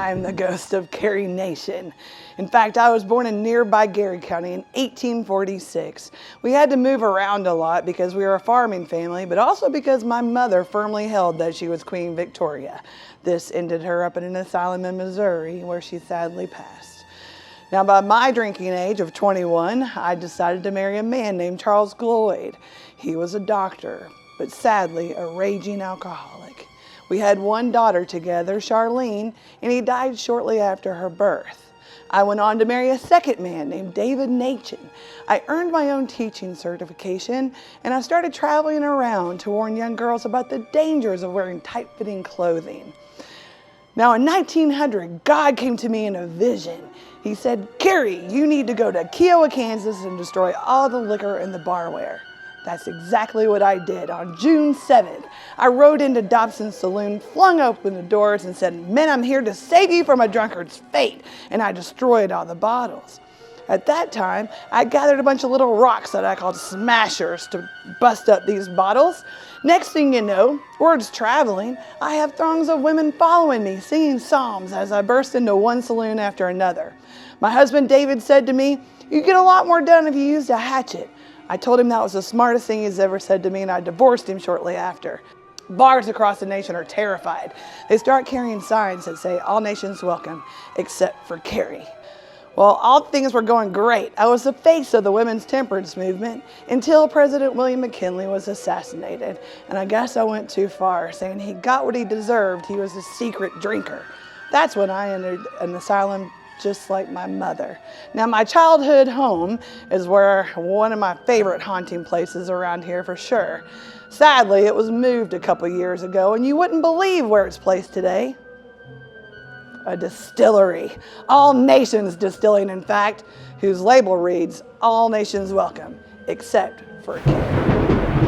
I'm the ghost of Carrie Nation. In fact, I was born in nearby Gary County in 1846. We had to move around a lot because we were a farming family, but also because my mother firmly held that she was Queen Victoria. This ended her up in an asylum in Missouri, where she sadly passed. Now, by my drinking age of 21, I decided to marry a man named Charles Gloyd. He was a doctor, but sadly a raging alcoholic. We had one daughter together, Charlene, and he died shortly after her birth. I went on to marry a second man named Carrie Nation. I earned my own teaching certification, and I started traveling around to warn young girls about the dangers of wearing tight-fitting clothing. Now, in 1900, God came to me in a vision. He said, "Carrie, you need to go to Kiowa, Kansas and destroy all the liquor in the barware." That's exactly what I did. On June 7th, I rode into Dobson's saloon, flung open the doors, and said, "Men, I'm here to save you from a drunkard's fate." And I destroyed all the bottles. At that time, I gathered a bunch of little rocks that I called smashers to bust up these bottles. Next thing you know, word's traveling. I have throngs of women following me, singing psalms as I burst into one saloon after another. My husband David said to me, "You get a lot more done if you used a hatchet." I told him that was the smartest thing he's ever said to me, and I divorced him shortly after. Bars across the nation are terrified. They start carrying signs that say, "All nations welcome, except for Carrie." Well, all things were going great. I was the face of the women's temperance movement until President William McKinley was assassinated. And I guess I went too far, saying he got what he deserved. He was a secret drinker. That's when I entered an asylum, just like my mother. Now, my childhood home is where one of my favorite haunting places around here for sure. Sadly, it was moved a couple years ago, and you wouldn't believe where it's placed today. A distillery. All Nations Distilling, in fact, whose label reads, "All nations welcome, except for Carrie."